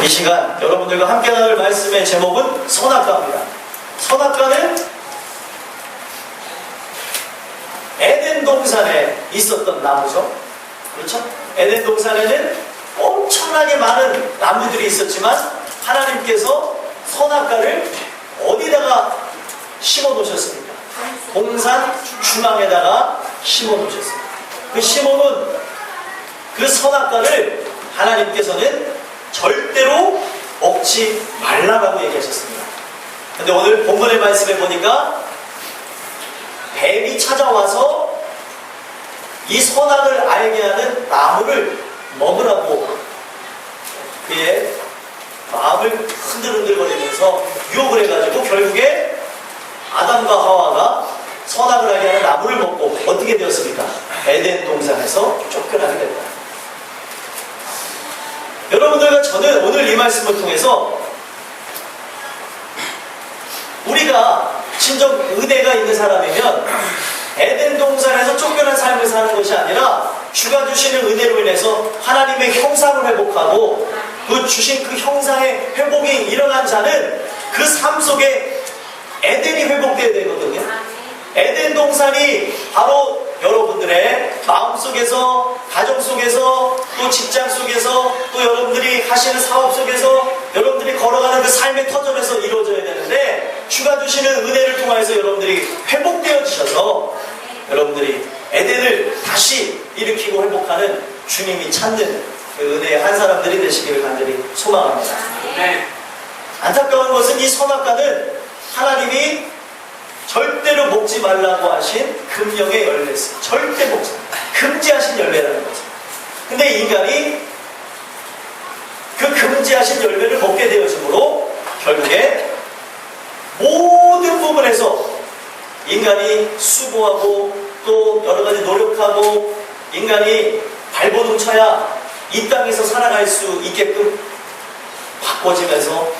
이 시간 여러분들과 함께 나눌 말씀의 제목은 선악과입니다. 선악과는 에덴 동산에 있었던 나무죠. 그렇죠? 에덴 동산에는 엄청나게 많은 나무들이 있었지만 하나님께서 선악과를 어디다가 심어 놓으셨습니까? 동산 중앙에다가 심어 놓으셨습니다. 그 심어놓은 그 선악과를 하나님께서는 절대로 먹지 말라고 얘기하셨습니다. 근데 오늘 본문의 말씀에 보니까 뱀이 찾아와서 이 선악을 알게 하는 나무를 먹으라고 그의 마음을 흔들흔들거리면서 유혹을 해가지고 결국에 아담과 하와가 선악을 알게 하는 나무를 먹고 어떻게 되었습니까? 에덴 동산에서 쫓겨나게 됐다. 여러분들과 저는 오늘 이 말씀을 통해서 우리가 진정 은혜가 있는 사람이면 에덴 동산에서 쫓겨난 삶을 사는 것이 아니라 주가 주시는 은혜로 인해서 하나님의 형상을 회복하고 그 주신 그 형상의 회복이 일어난 자는 그 삶 속에 에덴이 회복되어야 되거든요. 에덴 동산이 바로 여러분들의 마음속에서, 가정 속에서, 또 직장 속에서, 또 여러분들이 하시는 사업 속에서, 여러분들이 걸어가는 그 삶의 터전에서 이루어져야 되는데 주가 주시는 은혜를 통해서 여러분들이 회복되어지셔서 여러분들이 에덴을 다시 일으키고 회복하는 주님이 찾는 그 은혜의 한 사람들이 되시기를 간절히 소망합니다. 안타까운 것은 이 선악과는 하나님이 절대로 먹지 말라고 하신 금령의 열매였어요. 절대 먹지 말라. 금지하신 열매라는 거죠. 근데 인간이 그 금지하신 열매를 먹게 되어지므로 결국에 모든 부분에서 인간이 수고하고 또 여러 가지 노력하고 인간이 발버둥 쳐야 이 땅에서 살아갈 수 있게끔 바꿔지면서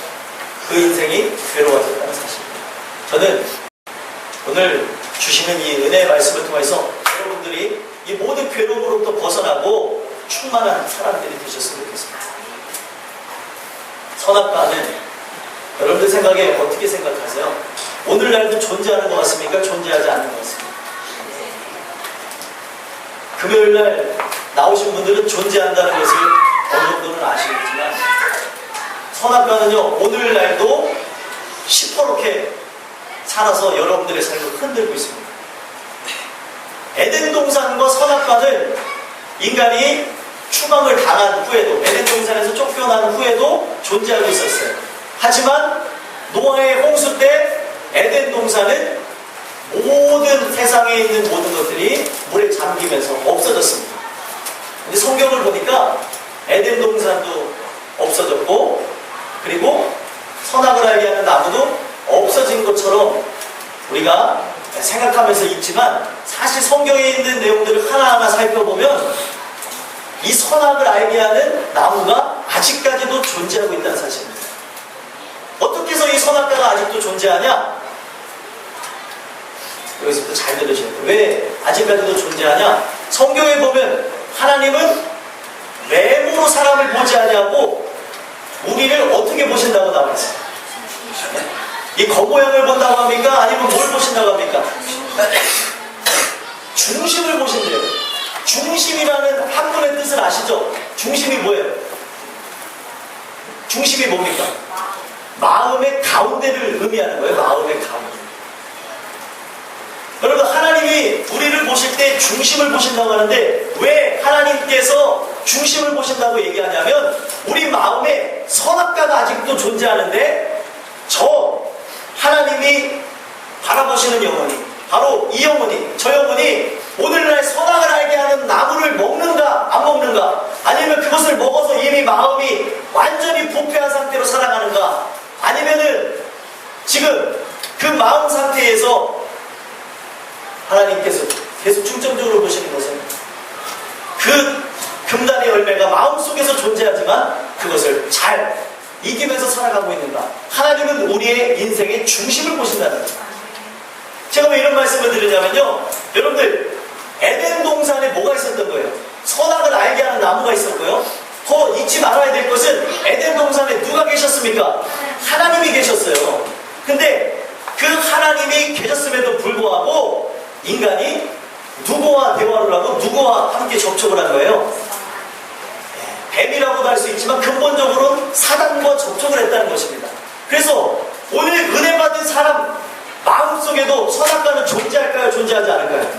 그 인생이 괴로워졌다는 사실입니다. 저는 오늘 주시는 이 은혜의 말씀을 통해서 여러분들이 이 모든 괴로움으로부터 벗어나고 충만한 사람들이 되셨으면 좋겠습니다. 선악과는 여러분들 생각에 어떻게 생각하세요? 오늘날도 존재하는 것 같습니까? 존재하지 않는 것 같습니까? 금요일날 나오신 분들은 존재한다는 것을 어느 정도는 아시겠지만 선악과는요 오늘날도 시퍼렇게 살아서 여러분들의 삶을 흔들고 있습니다. 에덴 동산과 선악과는 인간이 추방을 당한 후에도 에덴 동산에서 쫓겨난 후에도 존재하고 있었어요. 하지만 노아의 홍수 때 에덴 동산은 모든 세상에 있는 모든 것들이 물에 잠기면서 없어졌습니다. 근데 성경을 보니까 에덴 동산도 없어졌고 그리고 선악을 알게 하는 나무도 없어진 것처럼 우리가 생각하면서 있지만 사실 성경에 있는 내용들을 하나하나 살펴보면 이 선악을 알게 하는 나무가 아직까지도 존재하고 있다는 사실입니다. 어떻게 해서 이 선악과가 아직도 존재하냐? 여기서부터 잘 들으셔야 돼요. 왜 아직까지도 존재하냐? 성경에 보면 하나님은 외모로 사람을 보지 않냐고 우리를 어떻게 보신다고 나와 있어요? 이 겉모양을 본다고 합니까? 아니면 뭘 보신다고 합니까? 중심을 보신대요. 중심이라는 한문의 뜻을 아시죠? 중심이 뭐예요? 중심이 뭡니까? 마음의 가운데를 의미하는 거예요. 마음의 가운데. 여러분 하나님이 우리를 보실 때 중심을 보신다고 하는데 왜 하나님께서 중심을 보신다고 얘기하냐면 우리 마음에 선악과가 아직도 존재하는데 저 하나님이 바라보시는 영혼이 바로 이 영혼이 저 영혼이 오늘날 선악을 알게 하는 나무를 먹는가 안 먹는가 아니면 그것을 먹어서 이미 마음이 완전히 부패한 상태로 살아가는가 아니면은 지금 그 마음 상태에서 하나님께서 계속 중점적으로 보시는 것은 그 금단의 열매가 마음속에서 존재하지만 그것을 잘 이기면서 살아가고 있는가. 하나님은 우리의 인생의 중심을 보신다는 거예요. 제가 왜 이런 말씀을 드리냐면요 여러분들 에덴 동산에 뭐가 있었던 거예요? 선악을 알게 하는 나무가 있었고요 더 잊지 말아야 될 것은 에덴 동산에 하나님이 접촉을 한 거예요. 뱀이라고도 할 수 있지만 근본적으로는 사단과 접촉을 했다는 것입니다. 그래서 오늘 은혜 받은 사람 마음속에도 선악과는 존재할까요? 존재하지 않을까요?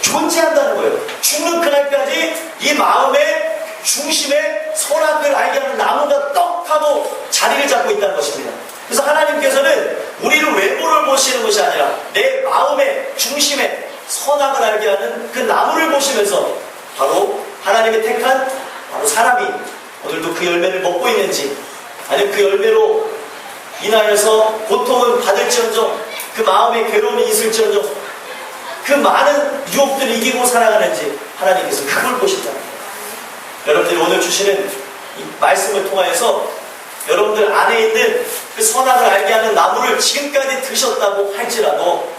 존재한다는 거예요. 죽는 그날까지 이 마음의 중심에 선악을 알게 하는 나무가 떡하고 자리를 잡고 있다는 것입니다. 그래서 하나님께서는 우리를 외모를 보시는 것이 아니라 내 마음의 중심에 선악을 알게 하는 그 나무를 보시면서 바로 하나님의 택한 바로 사람이 오늘도 그 열매를 먹고 있는지, 아니면 그 열매로 인하여서 고통을 받을지언정, 그 마음의 괴로움이 있을지언정, 그 많은 유혹들을 이기고 살아가는지 하나님께서 그걸 보신다는 거예요. 여러분들이 오늘 주시는 이 말씀을 통하여서 여러분들 안에 있는 그 선악을 알게 하는 나무를 지금까지 드셨다고 할지라도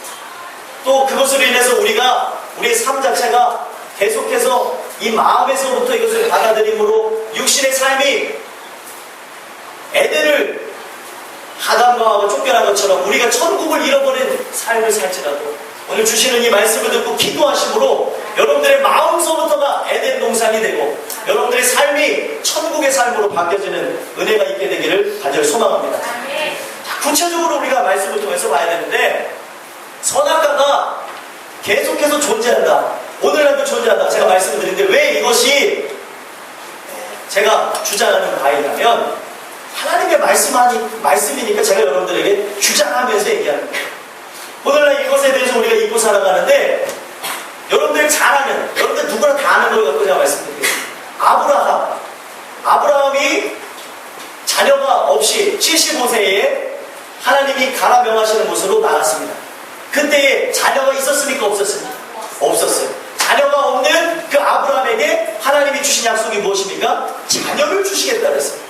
또 그것으로 인해서 우리의 삶 자체가 계속해서 이 마음에서부터 이것을 받아들임으로 육신의 삶이 에덴을 아담과 하와가 쫓겨난 것처럼 우리가 천국을 잃어버린 삶을 살지라도 오늘 주시는 이 말씀을 듣고 기도하심으로 여러분들의 마음서부터가 에덴 동산이 되고 여러분들의 삶이 천국의 삶으로 바뀌어지는 은혜가 있게 되기를 간절히 소망합니다. 구체적으로 우리가 말씀을 통해서 봐야 되는데, 선악과가 계속해서 존재한다, 오늘날도 존재한다 제가 말씀을 드리는데, 왜 이것이 제가 주장하는 바이냐면 하나님의 말씀이니까 제가 여러분들에게 주장하면서 얘기하는 거예요. 오늘날 이것에 대해서 우리가 잊고 살아가는데, 여러분들 잘 아는, 여러분들 누구나 다 아는 걸 갖고 제가 말씀드리겠습니다. 아브라함이 자녀가 없이 75세에 하나님이 가라 명하시는 곳으로 나갔습니다. 그때에 자녀가 있었습니까? 없었습니까? 없었어요. 자녀가 없는 그 아브라함에게 하나님이 주신 약속이 무엇입니까? 자녀를 주시겠다 그랬습니다.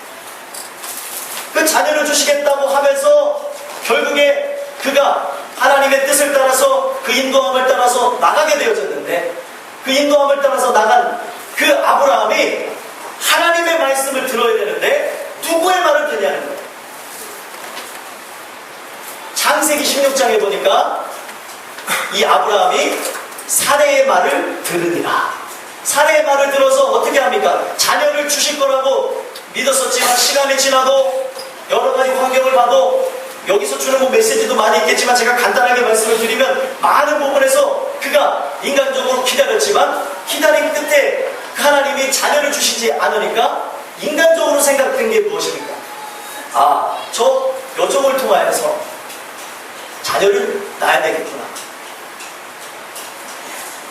그 자녀를 주시겠다고 하면서 결국에 그가 하나님의 뜻을 따라서 그 인도함을 따라서 나가게 되어졌는데, 그 인도함을 따라서 나간 그 아브라함이 하나님의 말씀을 들어야 되는데 누구의 말을 듣냐는 거예요. 창세기 16장에 보니까 이 아브라함이 사례의 말을 들으니라. 사례의 말을 들어서 어떻게 합니까? 자녀를 주실 거라고 믿었었지만 시간이 지나도 여러 가지 환경을 봐도 여기서 주는 뭐 메시지도 많이 있겠지만 제가 간단하게 말씀을 드리면 많은 부분에서 그가 인간적으로 기다렸지만 기다린 끝에 하나님이 자녀를 주시지 않으니까 인간적으로 생각된 게 무엇입니까? 저 여종을 통하여서 자녀를 낳아야 되겠구나.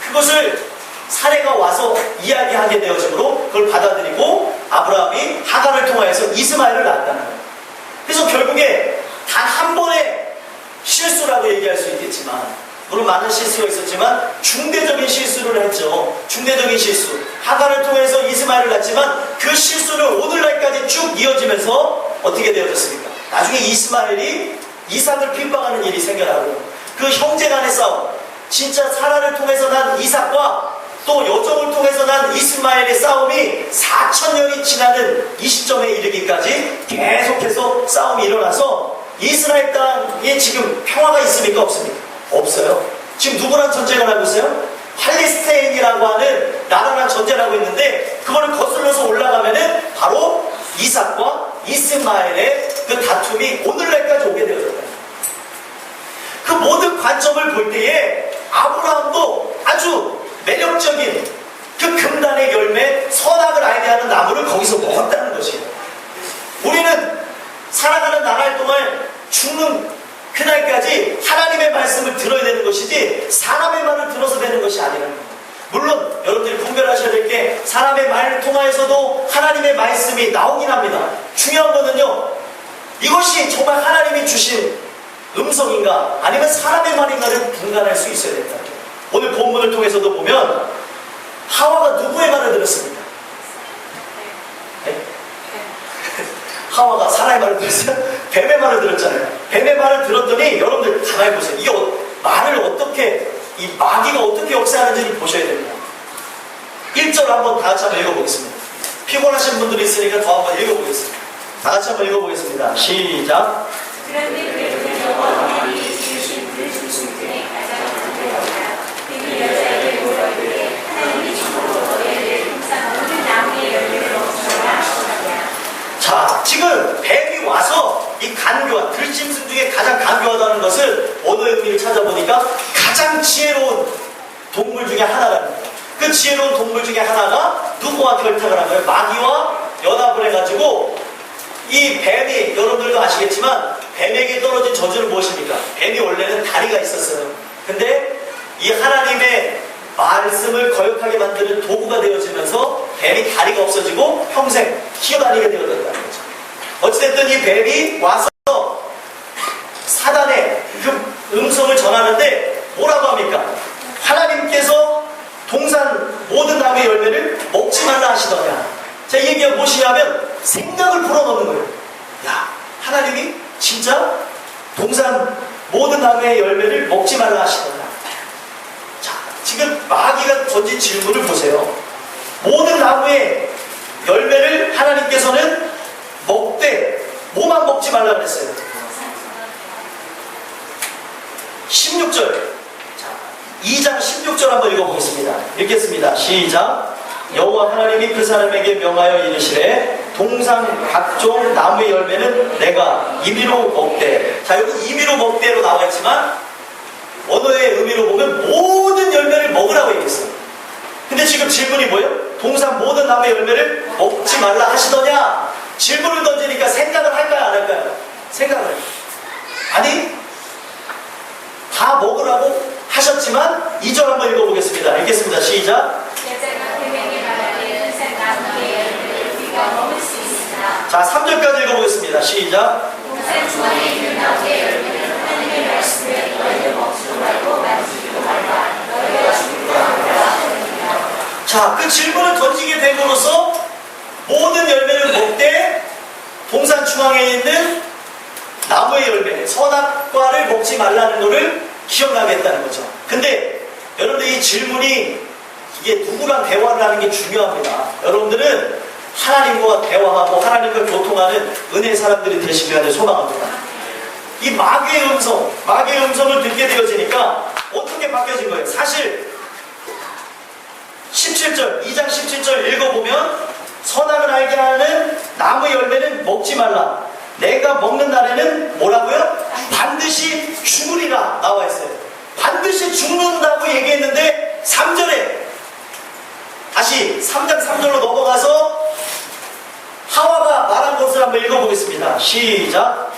그것을 사례가 와서 이야기하게 되어지므로 그걸 받아들이고 아브라함이 하갈을 통하여서 이스마엘을 낳았다는 거예요. 그래서 결국에 단 한 번의 실수라고 얘기할 수 있겠지만, 물론 많은 실수가 있었지만 중대적인 실수를 했죠. 중대적인 실수. 하갈을 통해서 이스마엘을 낳았지만 그 실수를 오늘날까지 쭉 이어지면서 어떻게 되어졌습니까? 나중에 이스마엘이 이삭을 핍박하는 일이 생겨나고 그 형제 간의 싸움, 진짜 사라를 통해서 난 이삭과 또 여종을 통해서 난 이스마엘의 싸움이 4,000년이 지나는 이 시점에 이르기까지 계속해서 싸움이 일어나서 이스라엘 땅에 지금 평화가 있습니까? 없습니까? 없어요. 지금 누구랑 전쟁을 하고 있어요? 팔레스타인이라고 하는 나라랑 전쟁을 하고 있는데, 그거를 거슬러서 올라가면은 바로 이삭과 이스마엘의 그 다툼이 오늘날까지 오게 되어졌다. 그 모든 관점을 볼 때에 아브라함도 아주 매력적인 그 금단의 열매, 선악을 알게 하는 나무를 거기서 먹었다는 것이에요. 우리는 살아가는 나날 동안 죽는 그날까지 하나님의 말씀을 들어야 되는 것이지 사람의 말을 들어서 되는 것이 아니라는 거예요. 물론 여러분들이 분별하셔야 될 게, 사람의 말을 통하여서도 하나님의 말씀이 나오긴 합니다. 중요한 거는요, 이것이 정말 하나님이 주신 음성인가 아니면 사람의 말인가를 분간할 수 있어야 된다. 오늘 본문을 통해서도 보면 하와가 누구의 말을 들었습니까? 네? 하와가 사람의 말을 들었어요? 뱀의 말을 들었잖아요. 뱀의 말을 들었더니 여러분들 가만히 보세요. 이 말을 어떻게, 이 마귀가 어떻게 역사하는지를 보셔야 됩니다. 1절 한번 다 같이 한번 읽어보겠습니다. 피곤하신 분들이 있으니까 더 한번 읽어보겠습니다. 다 같이 한번 읽어보겠습니다. 시작. 자, 지금 뱀이 와서 이 간교한, 들짐승 중에 가장 간교하다는 것은 언어의 의미를 찾아보니까 가장 지혜로운 동물 중에 하나라는 거예요. 그 지혜로운 동물 중에 하나가 누구와 결탁을 한 거예요? 마귀와 연합을 해가지고 이 뱀이, 여러분들도 아시겠지만 뱀에게 떨어진 저주는 무엇입니까? 뱀이 원래는 다리가 있었어요. 근데 이 하나님의 말씀을 거역하게 만드는 도구가 되어지면서 뱀이 다리가 없어지고 평생 기어다니게 되어졌다는 거죠. 어찌됐든 이 뱀이 와서 사단의 그 음성을 전하는데 뭐라고 합니까? 하나님께서 동산 모든 나무의 열매를 먹지 말라 하시더냐. 자, 이 얘기가 무엇이냐면 생각을 불어넣는 거예요. 야, 하나님이 진짜 동산 모든 나무의 열매를 먹지 말라 하시더냐. 자, 지금 마귀가 던진 질문을 보세요. 모든 나무의 열매를 하나님께서는 먹되 뭐만 먹지 말라 그랬어요? 16절. 자, 2장 16절 한번 읽어보겠습니다. 읽겠습니다. 시작. 여호와 하나님이 그 사람에게 명하여 이르시되 동산 각종 나무의 열매는 내가 임의로 먹되. 자, 여기 임의로 먹되로 나와 있지만 언어의 의미로 보면 모든 열매를 먹으라고 얘기했어요. 근데 지금 질문이 뭐예요? 동산 모든 나무의 열매를 먹지 말라 하시더냐? 질문을 던지니까 생각을 할까요, 안 할까요? 생각을. 아니, 다 먹으라고 하셨지만 2절 한번 읽어보겠습니다. 읽겠습니다. 시작. 자, 3절까지 읽어보겠습니다. 시작. 동산 중앙에 있는 나무의 열매는 하나님의 말씀을 너희들 먹지도 말고 만지지도 말라. 너희가 죽고 하리라. 자, 그 질문을 던지게 됨으로써 모든 열매를 먹되 동산 중앙에 있는 나무의 열매, 선악과를 먹지 말라는 것을 기억나겠다는 거죠. 근데 여러분들 이 질문이 이게 누구랑 대화를 하는 게 중요합니다. 여러분들은 하나님과 대화하고 하나님과 교통하는 은혜의 사람들이 되시기를 소망합니다. 이 마귀의 음성을 듣게 되어지니까 어떻게 바뀌어진 거예요? 사실 17절, 2장 17절 읽어보면 선악을 알게 하는 나무의 열매는 먹지 말라. 내가 먹는 날에는 뭐라고요? 반드시 죽으리라 나와 있어요. 반드시 죽는다고 얘기했는데 3절에 다시 3장 3절로 넘어가서 하와가 말한 것을 한번 읽어보겠습니다. 시작.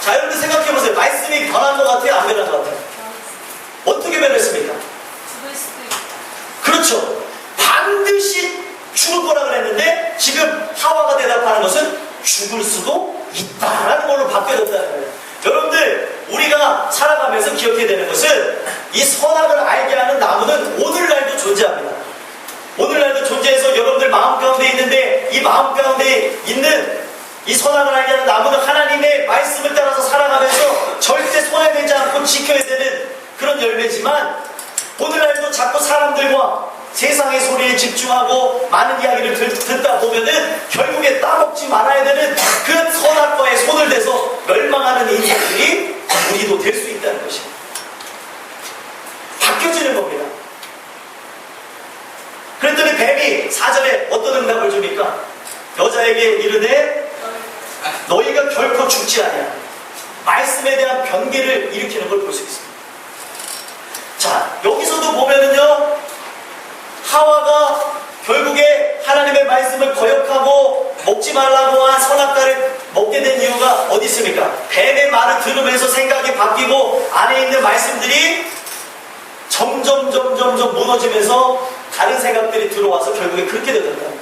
자, 여러분들 생각해보세요. 말씀이 변한 것 같아요? 안 변한 것 같아요? 어떻게 변했습니까? 그렇죠. 반드시 죽을 거라 그랬는데 지금 하와가 대답하는 것은 죽을 수도 있다라는 걸로 바뀌어졌다는 거예요. 여러분들, 우리가 살아가면서 기억해야 되는 것은 이 선악을 알게 하는 나무는 오늘날도 존재합니다. 오늘날도 존재해서 여러분들 마음 가운데 있는데 이 마음 가운데 있는 이 선악을 알게 하는 나무는 하나님의 말씀을 따라서 살아가면서 절대 손해되지 않고 지켜야 되는 그런 열매지만 오늘날도 자꾸 사람들과 세상의 소리에 집중하고 많은 이야기를 듣다 보면은 결국에 따먹지 말아야 되는 그 선악과에 손을 대서 멸망하는 인생들이 우리도 될 수 있다는 것입니다. 바뀌어지는 겁니다. 그랬더니 뱀이 4절에 어떤 응답을 줍니까? 여자에게 이르되 너희가 결코 죽지 아니야. 말씀에 대한 변개를 일으키는 걸 볼 수 있습니다. 자, 여기서도 보면은요, 하와가 결국에 하나님의 말씀을 거역하고 먹지 말라고 한 선악과를 먹게 된 이유가 어디 있습니까? 뱀의 말을 들으면서 생각이 바뀌고 안에 있는 말씀들이 점점 무너지면서 다른 생각들이 들어와서 결국에 그렇게 되었다는 거예요.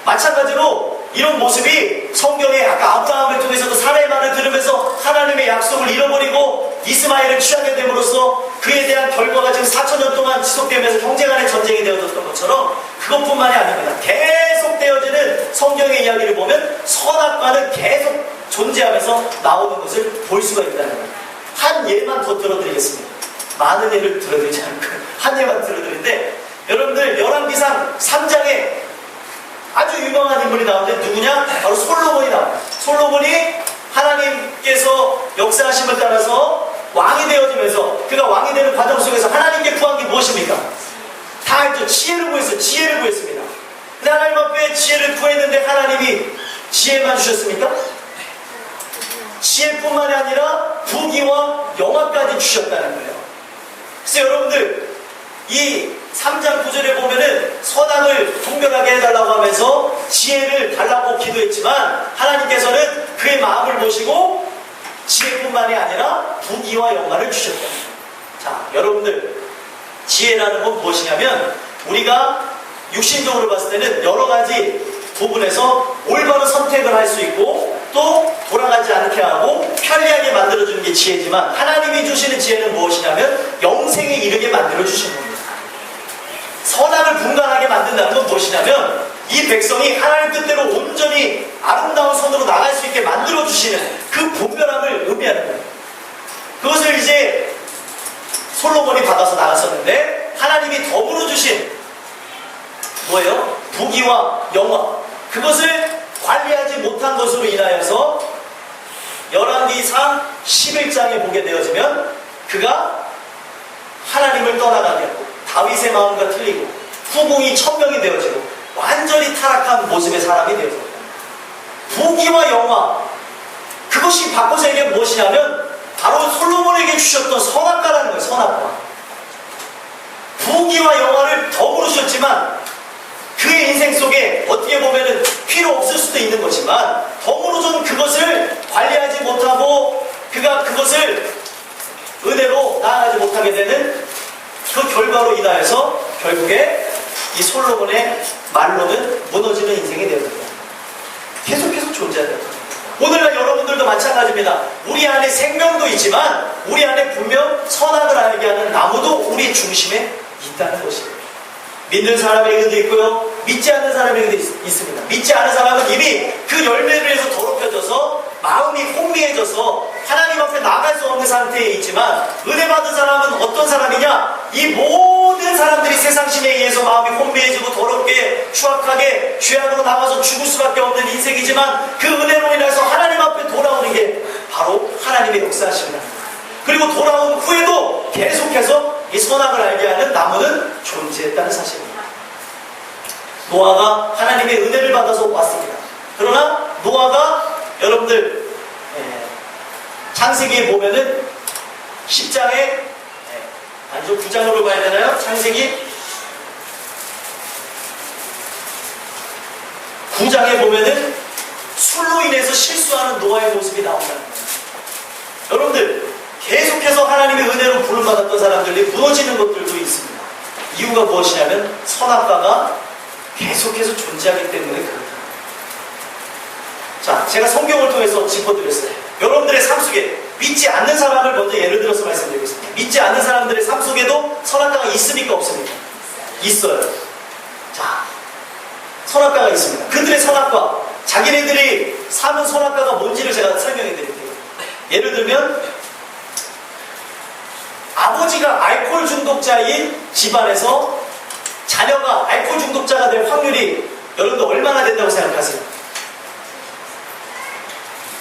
마찬가지로 이런 모습이 성경에 아까 아브라함을 통해서도 사라의 말을 들으면서 하나님의 약속을 잃어버리고 이스마엘을 취하게 됨으로써 그에 대한 결과가 지금 4,000년 동안 지속되면서 형제 간의 전쟁이 되어졌던 것처럼 그것뿐만이 아닙니다. 계속 되어지는 성경의 이야기를 보면 선악과는 계속 존재하면서 나오는 것을 볼 수가 있다는 거예요. 한 예만 더 들어드리겠습니다. 많은 예를 들어드리지 않고 한 예만 들어드리는데 여러분들 열왕기상 3장에 아주 유명한 인물이 나오는데 누구냐? 바로 솔로몬이 나와요. 솔로몬이 하나님께서 역사하심을 따라서 왕이 되어지면서 그가 왕이 되는 과정 속에서 하나님께 구한 게 무엇입니까? 다 알죠. 지혜를 구했어요. 지혜를 구했습니다. 근데 하나님 앞에 지혜를 구했는데 하나님이 지혜만 주셨습니까? 지혜뿐만이 아니라 부귀와 영화까지 주셨다는 거예요. 그래서 여러분들 이 3장 9절에 보면은 선악을 분별하게 해달라고 하면서 지혜를 달라고 기도했지만 하나님께서는 그의 마음을 보시고 지혜뿐만이 아니라 부귀와 영화를 주셨다. 자, 여러분들 지혜라는 건 무엇이냐면 우리가 육신적으로 봤을 때는 여러 가지 부분에서 올바른 선택을 할 수 있고 또 돌아가지 않게 하고 편리하게 만들어주는 게 지혜지만 하나님이 주시는 지혜는 무엇이냐면 영생에 이르게 만들어주시는 겁니다. 선악을 분간하게 만든다는 건 무엇이냐면 이 백성이 하나님 뜻대로 온전히 아름다운 손으로 나갈 수 있게 만들어주시는 그 분별함을 의미하는 거예요. 그것을 이제 솔로몬이 받아서 나갔었는데 하나님이 더불어 주신 뭐예요? 부귀와 영화, 그것을 관리하지 못한 것으로 인하여서 열왕기상 11장에 보게 되어지면 그가 하나님을 떠나가게 하고 다윗의 마음과 틀리고 후궁이 1000명이 되어지고 완전히 타락한 모습의 사람이 되어집니다. 부귀와 영화, 그것이 바꿔서 얘기하면 무엇이냐면 바로 솔로몬에게 주셨던 선악과라는 거예요. 선악과. 부귀와 영화를 더불어 주셨지만 그의 인생 속에 어떻게 보면은 필요 없을 수도 있는 거지만 덤으로서는 그것을 관리하지 못하고 그가 그것을 은혜로 나아가지 못하게 되는 그 결과로 인하여서 결국에 이 솔로몬의 말로는 무너지는 인생이 되었습니다. 계속해서 존재하는 거예요. 오늘날 여러분들도 마찬가지입니다. 우리 안에 생명도 있지만 우리 안에 분명 선악을 알게 하는 나무도 우리 중심에 있다는 것이에요. 믿는 사람에게도 있고요, 믿지 않는 사람에게도 있습니다. 믿지 않은 사람은 이미 그 열매를 해서 더럽혀져서 마음이 혼미해져서 하나님 앞에 나갈 수 없는 상태에 있지만 은혜 받은 사람은 어떤 사람이냐? 이 모든 사람들이 세상심에 의해서 마음이 혼미해지고 더럽게 추악하게 죄악으로 나가서 죽을 수밖에 없는 인생이지만 그 은혜로 인해서 하나님 앞에 돌아오는 게 바로 하나님의 역사하십니다. 그리고 돌아온 후에도 계속해서 이 선악을 알게 하는 나무는 존재했다는 사실입니다. 노아가 하나님의 은혜를 받아서 왔습니다. 그러나 노아가 여러분들 창세기에 보면은 10장에 아니죠, 9장으로 봐야 되나요? 창세기 9장에 보면은 술로 인해서 실수하는 노아의 모습이 나온다는 거예요. 여러분들 계속해서 하나님의 은혜로 부름받았던 사람들이 무너지는 것들도 있습니다. 이유가 무엇이냐면 선악과가 계속해서 존재하기 때문에 그렇다. 자, 제가 성경을 통해서 짚어드렸어요. 여러분들의 삶 속에 믿지 않는 사람을 먼저 예를 들어서 말씀드리겠습니다. 믿지 않는 사람들의 삶 속에도 선악과가 있습니까? 없습니까? 있어요. 자, 선악과가 있습니다. 그들의 선악과, 자기네들이 사는 선악과가 뭔지를 제가 설명해 드릴게요. 예를 들면 아버지가 알코올 중독자인 집안에서 자녀가 알코올 중독자가 될 확률이 여러분들 얼마나 된다고 생각하세요?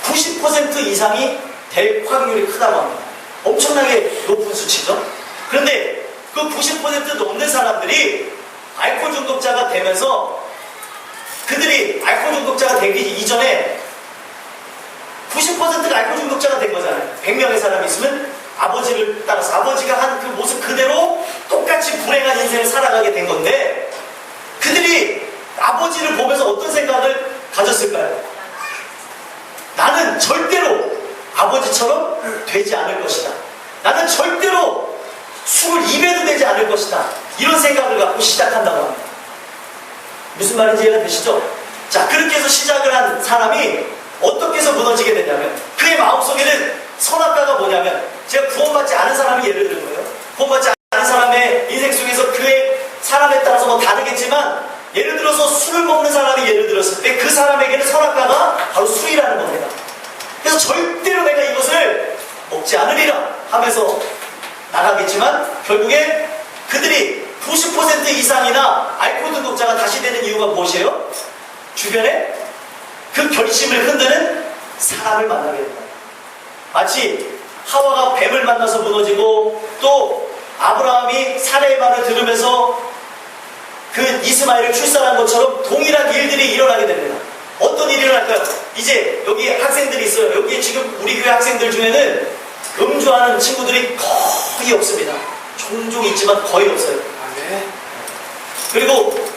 90% 이상이 될 확률이 크다고 합니다. 엄청나게 높은 수치죠. 그런데 그 90% 넘는 사람들이 알코올 중독자가 되면서 그들이 알코올 중독자가 되기 이전에 90%가 알코올 중독자가 된 거잖아요. 100명의 사람이 있으면 아버지를 따라서 아버지가 한 그 모습 그대로 똑같이 불행한 인생을 살아가게 된 건데 그들이 아버지를 보면서 어떤 생각을 가졌을까요? 나는 절대로 아버지처럼 되지 않을 것이다. 나는 절대로 술을 입에도 대지 않을 것이다. 이런 생각을 갖고 시작한다고 합니다. 무슨 말인지 이해가 되시죠? 자, 그렇게 해서 시작을 한 사람이 어떻게 해서 무너지게 되냐면 그의 마음속에는 선악과가 뭐냐면 제가 구원받지 않은 사람이 예를 들은 거예요. 구원받지 않은 사람의 인생 속에서 그의 사람에 따라서 뭐 다르겠지만 예를 들어서 술을 먹는 사람이 예를 들었을 때 그 사람에게는 선악과가 바로 술이라는 겁니다. 그래서 절대로 내가 이것을 먹지 않으리라 하면서 나가겠지만 결국에 그들이 90% 이상이나 알코올 중독자가 다시 되는 이유가 무엇이에요? 주변에 그 결심을 흔드는 사람을 만나게 된다. 마치 하와가 뱀을 만나서 무너지고, 또 아브라함이 사례의 말을 들으면서 그 이스마엘을 출산한 것처럼 동일한 일들이 일어나게 됩니다. 어떤 일이 일어날까요? 이제 여기 학생들이 있어요. 여기 지금 우리 교회 학생들 중에는 음주하는 친구들이 거의 없습니다. 종종 있지만 거의 없어요. 그리고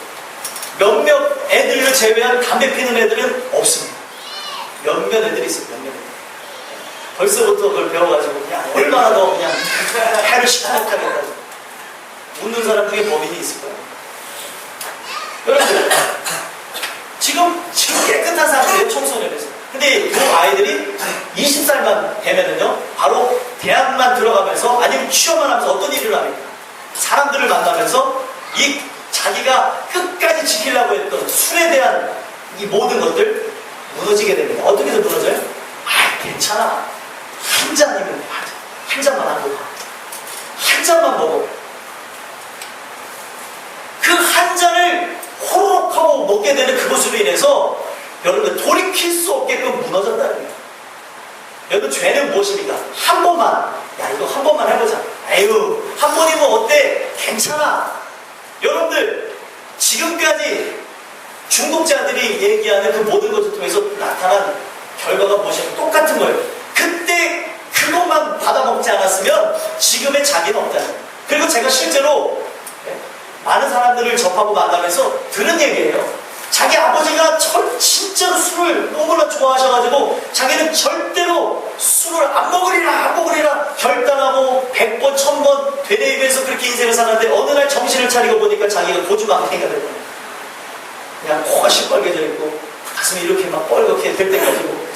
몇몇 애들을 제외한 담배 피는 애들은 없습니다. 몇몇 애들이 있어요. 몇몇 애들. 벌써부터 그걸 배워가지고 그냥 얼마나 더 그냥 해를 시원하겠다고. 웃는 사람 중에 범인이 있을 거예요. 여러분들, 지금 깨끗한 상태예요, 청소년에서. 근데 이 아이들이 20살만 되면은요, 바로 대학만 들어가면서 아니면 취업만 하면서 어떤 일을 합니까? 사람들을 만나면서 이 자기가 끝까지 지키려고 했던 술에 대한 이 모든 것들 무너지게 됩니다. 어떻게 해서 무너져요? 아, 괜찮아. 한 잔이면 돼. 한 잔만 하고 가. 한 잔만 먹어. 그 한 잔을 호로록 하고 먹게 되는 그것으로 인해서 여러분 돌이킬 수 없게끔 무너졌다는 거예요. 여러분 죄는 무엇입니까? 한 번만, 야 이거 한 번만 해보자. 아유 한 번이면 어때? 괜찮아. 여러분들 지금까지 중독자들이 얘기하는 그 모든 것을 통해서 나타난 결과가 무엇이냐? 똑같은 거예요. 그때 그것만 받아먹지 않았으면 지금의 자기는 없다는 거예요. 그리고 제가 실제로 많은 사람들을 접하고 만나면서 들은 얘기예요. 자기 아버지가 진짜로 술을 너무나 좋아하셔가지고 자기는 절대로 술을 안 먹으리라 결단하고 100번 1000번 되뇌이면서 그렇게 인생을 살았는데 어느 날 정신을 차리고 보니까 자기가 고주망태가 된 거예요. 그냥 코가 시뻘개져 있고 가슴이 이렇게 막 뻘겋게 될 때까지 보고.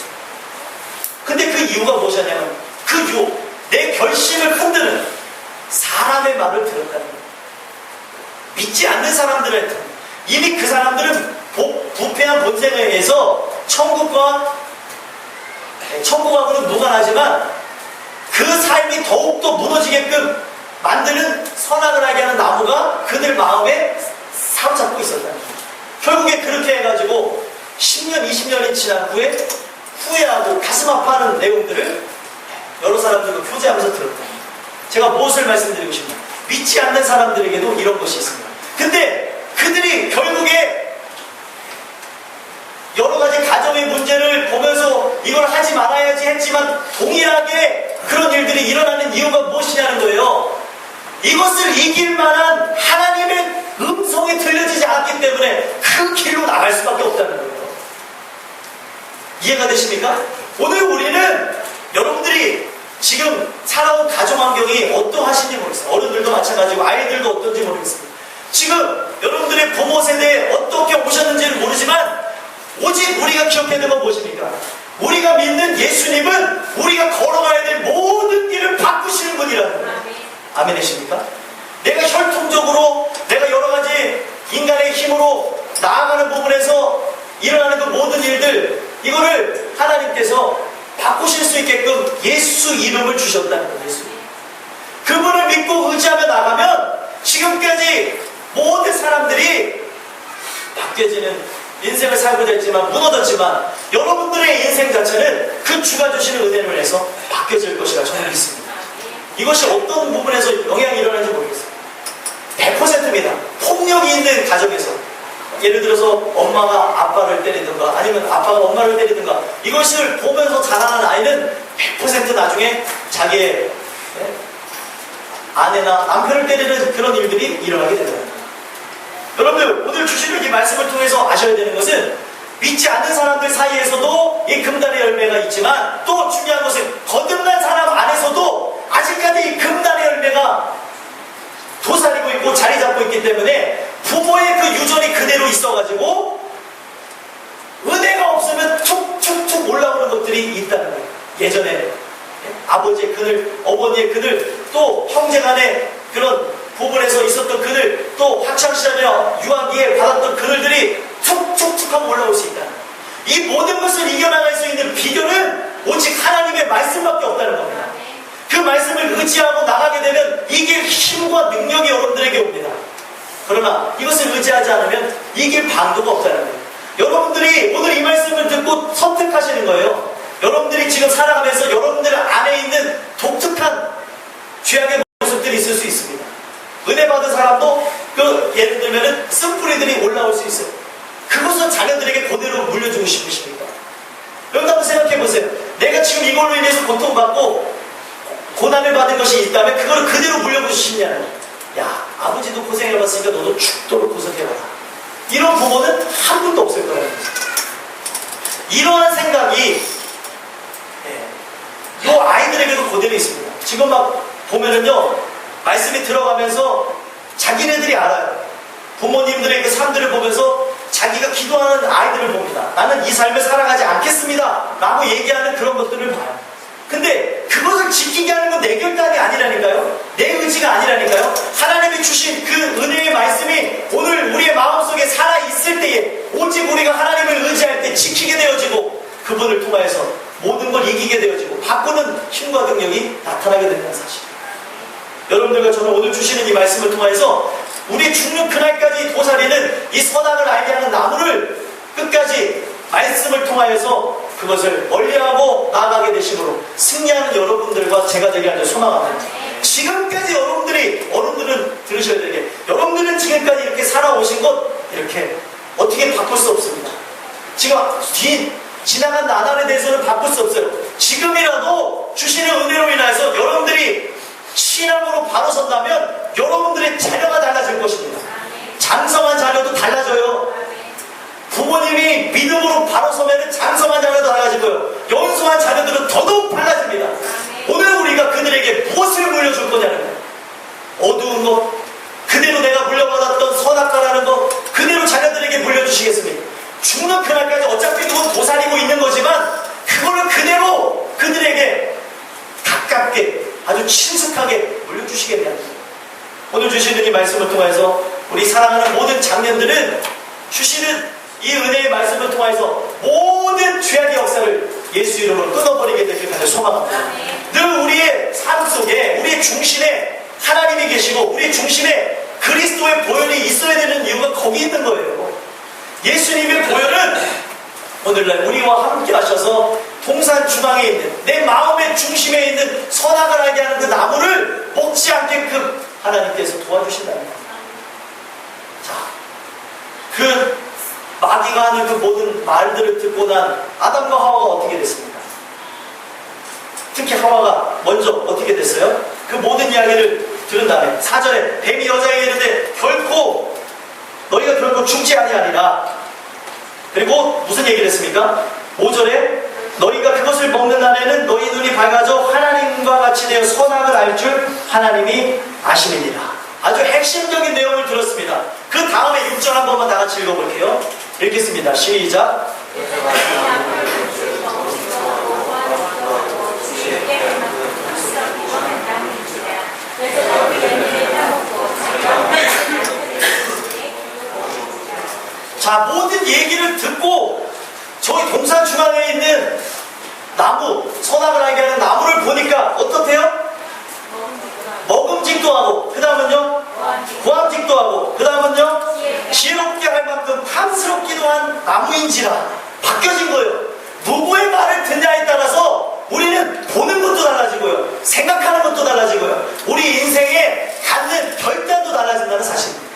근데 그 이유가 무엇이냐면 그 유혹, 내 결심을 흔드는 사람의 말을 들었다는 거예요. 믿지 않는 사람들한테 이미 그 사람들은 부패한 본성에 의해서 천국하고는 무관하지만 그 삶이 더욱더 무너지게끔 만드는 선악을 하게 하는 나무가 그들 마음에 사로잡고 있었다는 거예요. 결국에 그렇게 해가지고 10년, 20년이 지난 후에 후회하고 가슴 아파하는 내용들을 여러 사람들과 교제하면서 들었다. 제가 무엇을 말씀드리고 싶냐? 믿지 않는 사람들에게도 이런 것이 있습니다. 근데 그들이 결국에 여러 가지 가정의 문제를 보면서 이걸 하지 말아야지 했지만 동일하게 그런 일들이 일어나는 이유가 무엇이냐는 거예요. 이것을 이길 만한 하나님의 음성이 들려지지 않기 때문에 그 길로 나갈 수밖에 없다는 거예요. 이해가 되십니까? 오늘 우리는 여러분들이 지금 살아온 가정 환경이 어떠하신지 모르겠어요. 어른들도 마찬가지고 아이들도 어떤지 모르겠습니다. 지금 여러분들의 부모 세대에 어떻게 오셨는지는 모르지만 오직 우리가 기억해야 되는 건 무엇입니까? 우리가 믿는 예수님은 우리가 걸어가야 될 모든 길을 바꾸시는 분이라는 거예요. 아멘이십니까? 내가 혈통적으로 내가 여러 가지 인간의 힘으로 나아가는 부분에서 일어나는 그 모든 일들 이거를 하나님께서 바꾸실 수 있게끔 예수 이름을 주셨다는 거예요. 예수. 그분을 믿고 의지하며 나가면 지금까지 모든 사람들이 바뀌어지는 인생을 살고자 했지만 무너졌지만 여러분들의 인생 자체는 그 주가 주시는 은혜를 해서 바뀌어질 것이라 저는 믿습니다. 이것이 어떤 부분에서 영향이 일어나는지 모르겠어요. 100%입니다. 폭력이 있는 가정에서 예를 들어서 엄마가 아빠를 때리든가 아니면 아빠가 엄마를 때리든가 이것을 보면서 자라는 아이는 100% 나중에 자기의 아내나 남편을 때리는 그런 일들이 일어나게 됩니다. 여러분들 오늘 주시는 이 말씀을 통해서 아셔야 되는 것은 믿지 않는 사람들 사이에서도 이 금단의 열매가 있지만 또 중요한 것은 거듭난 사람 안에서도 아직까지 이 금단의 열매가 도사리고 있고 자리 잡고 있기 때문에 부모의 그 유전이 그대로 있어가지고 은혜가 없으면 툭툭툭 올라오는 것들이 있다는 거예요. 예전에 아버지의 그늘, 어머니의 그늘, 또 형제간의 그런 부분에서 있었던 그늘, 또 학창시절에 유아기에 받았던 그늘들이 툭툭툭 하고 올라올 수 있다. 이 모든 것을 이겨나갈 수 있는 비결은 오직 하나님의 말씀밖에 없다는 겁니다. 그 말씀을 의지하고 나가게 되면 이길 힘과 능력이 여러분들에게 옵니다. 그러나 이것을 의지하지 않으면 이길 방도가 없다는 거예요. 여러분들이 오늘 이 말씀을 듣고 선택하시는 거예요. 여러분들이 지금 살아가면서 여러분들 안에 있는 독특한 죄악의 모습들이 있을 수 있습니다. 은혜 받은 사람도 예를 들면은 쓴뿌리들이 올라올 수 있어요. 그것은 자녀들에게 그대로 물려주고 싶으십니까? 여러분 한번 생각해 보세요. 내가 지금 이걸로 인해서 고통받고 고난을 받은 것이 있다면 그걸 그대로 물려주고 싶냐는 거예요. 야, 아버지도 고생해봤으니까 너도 죽도록 고생해봐라. 이런 부모는 한 분도 없을 거라는 거죠. 이러한 생각이 이 아이들에게도 그대로 있습니다. 지금 막 보면은요, 말씀이 들어가면서 자기네들이 알아요. 부모님들의 그 삶들을 보면서 자기가 기도하는 아이들을 봅니다. 나는 이 삶을 살아가지 않겠습니다 라고 얘기하는 그런 것들을 봐요. 근데 그것을 지키게 하는 건 내 결단이 아니라니까요. 내 의지가 아니라니까요. 하나님이 주신 그 은혜의 말씀이 오늘 우리의 마음속에 살아있을 때에 오직 우리가 하나님을 의지할 때 지키게 되어지고 그분을 통하여서 모든 걸 이기게 되어지고 바꾸는 힘과 능력이 나타나게 된다는 사실. 여러분들과 저는 오늘 주시는 이 말씀을 통해서 우리 죽는 그날까지 도사리는 이 선악을 알게 하는 나무를 끝까지 말씀을 통하여서 그것을 멀리하고 나아가게 되심으로 승리하는 여러분들과 제가 되게 하는 소망합니다. 지금까지 어른들은 들으셔야 되게, 여러분들은 지금까지 이렇게 살아오신 것 이렇게 어떻게 바꿀 수 없습니다. 지금 지나간 나날에 대해서는 바꿀 수 없어요. 지금이라도 주시는 은혜로 인해서 여러분들이 신앙으로 바로 선다면 여러분들의 자녀가 달라질 것입니다. 장성한 자녀도 달라져요. 부모님이 믿음으로 바로 서면 장성한 자녀도 달라질 거예요. 연소한 자녀들은 더더욱 달라집니다. 오늘 우리가 그들에게 무엇을 물려줄 거냐는 거예요. 어두운 것, 그대로 내가 물려받았던 선악과라는 것, 그대로 자녀들에게 물려주시겠습니까? 죽는 그날까지 어차피 그건 도사리고 있는 거지만 그거를 그대로 그들에게 가깝게 아주 친숙하게 물려주시겠냐는 거예요. 오늘 주시는 이 말씀을 통해서 우리 사랑하는 모든 장년들은 주시는 이 은혜의 말씀을 통해서 모든 죄악의 역사를 예수 이름으로 끊어버리게 되길 간절히 소망합니다. 늘 우리의 삶 속에 우리의 중심에 하나님이 계시고 우리의 중심에 그리스도의 보혈이 있어야 되는 이유가 거기 있는 거예요. 예수님의 보혈은 오늘날 우리와 함께 하셔서 동산 중앙에 있는 내 마음의 중심에 있는 선악을 알게 하는 그 나무를 먹지 않게끔 하나님께서 도와주신답니다. 자, 그 마귀가 하는 그 모든 말들을 듣고 난 아담과 하와가 어떻게 됐습니까? 특히 하와가 먼저 어떻게 됐어요? 그 모든 이야기를 들은 다음에 4절에 뱀이 여자에게 이르되 너희가 결코 죽지 아니하리라. 그리고 무슨 얘기를 했습니까? 5절에 너희가 그것을 먹는 날에는 너희 눈이 밝아져 하나님과 같이 되어 선악을 알 줄 하나님이 아심이니라. 아주 핵심적인 내용을 들었습니다. 그 다음에 6절 한 번만 다 같이 읽어볼게요. 읽겠습니다. 시작. 자, 모든 얘기를 듣고 저희 동산 중앙에 있는 나무, 선악을 알게 하는 나무를 보니까 어떻대요? 먹음직도 하고, 그 다음은요? 고함직도 하고, 그 다음은요? 지혜롭게 할 만큼 탐스럽기도 한 나무인지라. 바뀌어진 거예요. 누구의 말을 듣냐에 따라서 우리는 보는 것도 달라지고요, 생각하는 것도 달라지고요, 우리 인생에 갖는 결단도 달라진다는 사실입니다.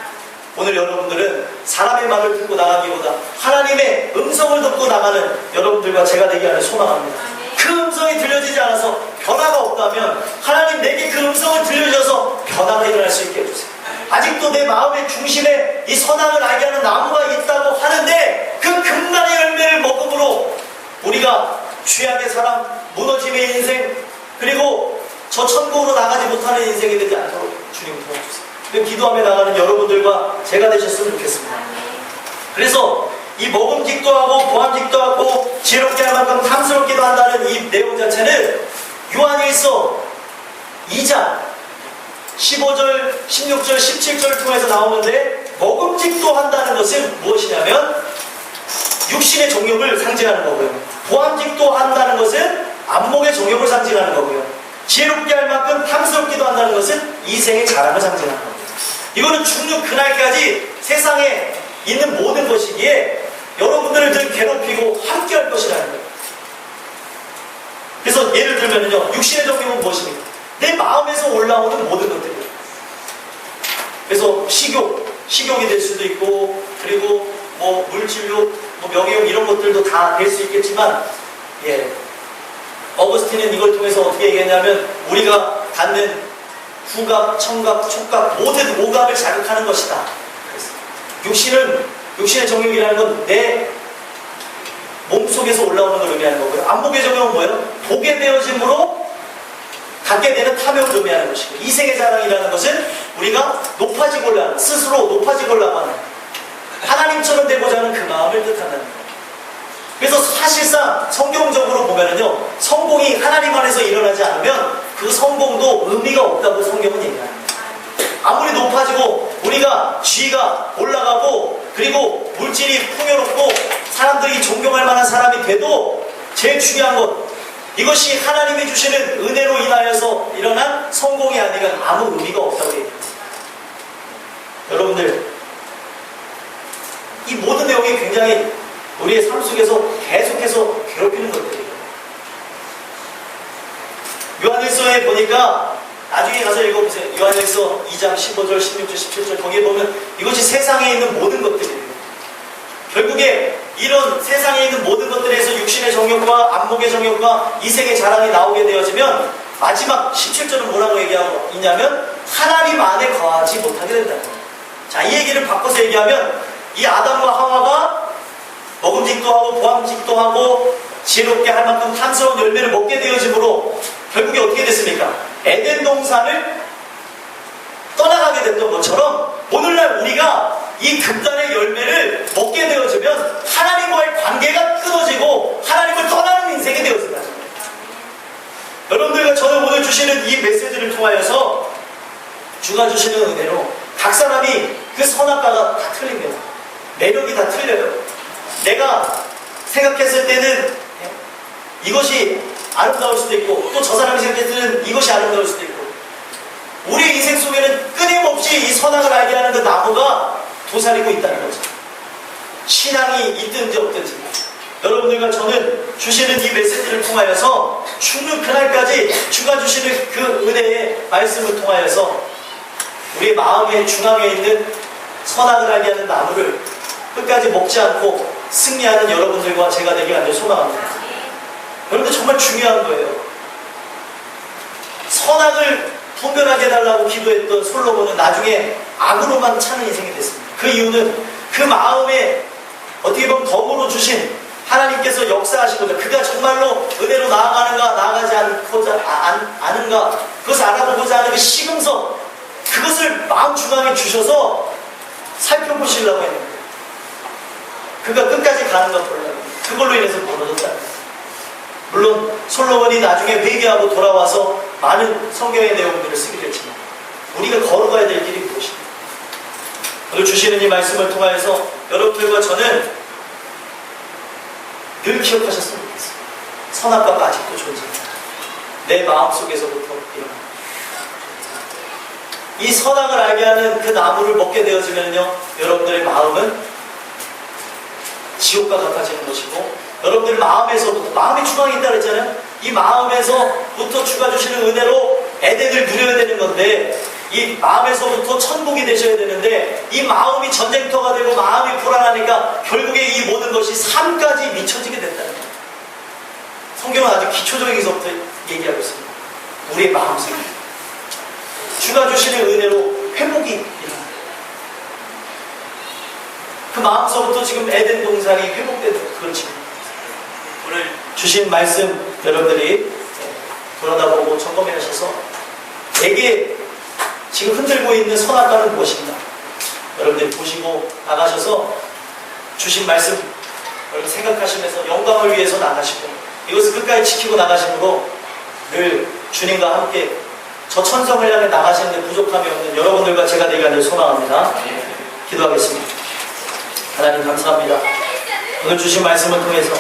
오늘 여러분들은 사람의 말을 듣고 나가기보다 하나님의 음성을 듣고 나가는 여러분들과 제가 되게 하는 소망합니다. 그 음성이 들려지지 않아서 변화가 없다면 하나님 내게 그 음성을 들려주셔서 변화가 일어날 수 있게 해주세요. 아직도 내 마음의 중심에 이 선악을 알게 하는 나무가 있다고 하는데 그 금간의 열매를 먹음으로 우리가 죄악의 사람, 무너짐의 인생, 그리고 저 천국으로 나가지 못하는 인생이 되지 않도록 주님 도와주세요. 기도하며 나가는 여러분들과 제가 되셨으면 좋겠습니다. 그래서 이 먹음직도 하고 보암직도 하고 지혜롭게 할 만큼 탐스럽기도 한다는 이 내용 자체는 요한일서 2장 15절, 16절, 17절을 통해서 나오는데, 먹음직도 한다는 것은 무엇이냐면 육신의 정욕을 상징하는 거고요, 보암직도 한다는 것은 안목의 정욕을 상징하는 거고요, 지혜롭게 할 만큼 탐스럽기도 한다는 것은 이생의 자랑을 상징하는 거고요. 이거는 죽는 그날까지 세상에 있는 모든 것이기에 여러분들을 늘 괴롭히고 함께 할 것이라는 거예요. 그래서 예를 들면요, 육신의 정욕은 무엇입니까? 내 마음에서 올라오는 모든 것들이에요. 그래서 식욕이 될 수도 있고, 그리고 뭐 물질욕, 뭐 명예욕 이런 것들도 다 될 수 있겠지만, 어거스틴은 이걸 통해서 어떻게 얘기했냐면, 우리가 갖는 후각, 청각, 촉각 모든 오감을 자극하는 것이다. 육신의 정욕이라는 건 내 몸속에서 올라오는 걸 의미하는 거고요. 안목의 정욕은 뭐예요? 보게 되어짐으로 갖게 되는 탐욕을 의미하는 것이고, 이생의 자랑이라는 것은 우리가 높아지고자 하는, 스스로 높아지고자 하는, 하나님처럼 되고자 하는 그 마음을 뜻한다는 거예요. 그래서 사실상 성경적으로 보면은요, 성공이 하나님 안에서 일어나지 않으면 그 성공도 의미가 없다고 성경은 얘기합니다. 아무리 높아지고 우리가 지위가 올라가고 그리고 물질이 풍요롭고 사람들이 존경할 만한 사람이 돼도 제일 중요한 것, 이것이 하나님이 주시는 은혜로 인하여서 일어난 성공이 아니면 아무 의미가 없다고 얘기합니다. 여러분들, 이 모든 내용이 굉장히 우리의 삶 속에서 계속해서 괴롭히는 것들이에요. 요한일서에 보니까 나중에 가서 읽어보세요. 요한일서 2장 15절, 16절, 17절 거기에 보면 이것이 세상에 있는 모든 것들이에요. 결국에 이런 세상에 있는 모든 것들에서 육신의 정욕과 안목의 정욕과 이생의 자랑이 나오게 되어지면 마지막 17절은 뭐라고 얘기하고 있냐면 하나님 안에 거하지 못하게 된다는 거예요. 자, 이 얘기를 바꿔서 얘기하면 이 아담과 하와가 먹음직도 하고 보암직도 하고 지혜롭게 할 만큼 탐스러운 열매를 먹게 되어지므로 결국에 어떻게 됐습니까? 에덴 동산을 떠나가게 됐던 것처럼 오늘날 우리가 이 극단의 열매를 먹게 되어지면 하나님과의 관계가 끊어지고 하나님을 떠나는 인생이 되어진다. 여러분들과 저는 오늘 주시는 이 메시지를 통하여서 주가 주시는 은혜로 각 사람이 그 선악과가 다 틀립니다. 매력이 다 틀려요. 내가 생각했을 때는 이것이 아름다울 수도 있고 또 저 사람이 생각했을 때는 이것이 아름다울 수도 있고, 우리의 인생 속에는 끊임없이 이 선악을 알게 하는 그 나무가 도사리고 있다는 거죠. 신앙이 있든지 없든지. 여러분들과 저는 주시는 이 메시지를 통하여서 죽는 그날까지 주가 주시는 그 은혜의 말씀을 통하여서 우리의 마음의 중앙에 있는 선악을 알게 하는 나무를 끝까지 먹지 않고 승리하는 여러분들과 제가 되길 간절히 소망합니다. 여러분들 정말 중요한 거예요. 선악을 분별하게 해달라고 기도했던 솔로몬은 나중에 악으로만 차는 인생이 됐습니다. 그 이유는 그 마음에 어떻게 보면 덤으로 주신 하나님께서 역사하시고자, 그가 정말로 은혜로 나아가는가 나아가지 않은가 그것을 알아보고자 하는 그 시금석, 그것을 마음 중앙에 주셔서 살펴보시려고 했는데 그가 끝까지 가는 것 몰라요. 그걸로 인해서 무너졌다는 거예요. 물론 솔로몬이 나중에 회개하고 돌아와서 많은 성경의 내용들을 쓰게 됐지만 우리가 걸어가야 될 길이 무엇입니까? 오늘 주시는 이 말씀을 통하여서 여러분들과 저는 늘 기억하셨으면 좋겠습니다. 선악과가 아직도 존재합니다. 내 마음속에서부터 일어납니다. 이 선악을 알게 하는 그 나무를 먹게 되어지면요, 여러분들의 마음은 지옥과 가까워지는 것이고, 여러분들 마음에서부터, 마음이 중앙에 있다고 했잖아요. 이 마음에서부터 주가 주시는 은혜로 에덴을 누려야 되는 건데, 이 마음에서부터 천국이 되셔야 되는데, 이 마음이 전쟁터가 되고 마음이 불안하니까 결국에 이 모든 것이 삶까지 미쳐지게 된다는 거예요. 성경은 아주 기초적인서부터 얘기하고 있습니다. 우리의 마음속에 주가 주시는 은혜로 회복이 일어납니다. 그 마음서부터 지금 에덴 동산이 회복되는 그런 지금 오늘 주신 말씀 여러분들이 돌아다보고 점검해 하셔서 내게 지금 흔들고 있는 선악과는 무엇인가 여러분들이 보시고 나가셔서 주신 말씀 여러분 생각하시면서 영광을 위해서 나가시고 이것을 끝까지 지키고 나가심으로 늘 주님과 함께 저 천성을 향해 나가시는데 부족함이 없는 여러분들과 제가 되길 간절히 소망합니다. 기도하겠습니다. 하나님 감사합니다. 오늘 주신 말씀을 통해서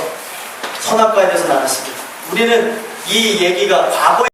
선악과에 대해서 나눴습니다. 우리는 이 얘기가 과거에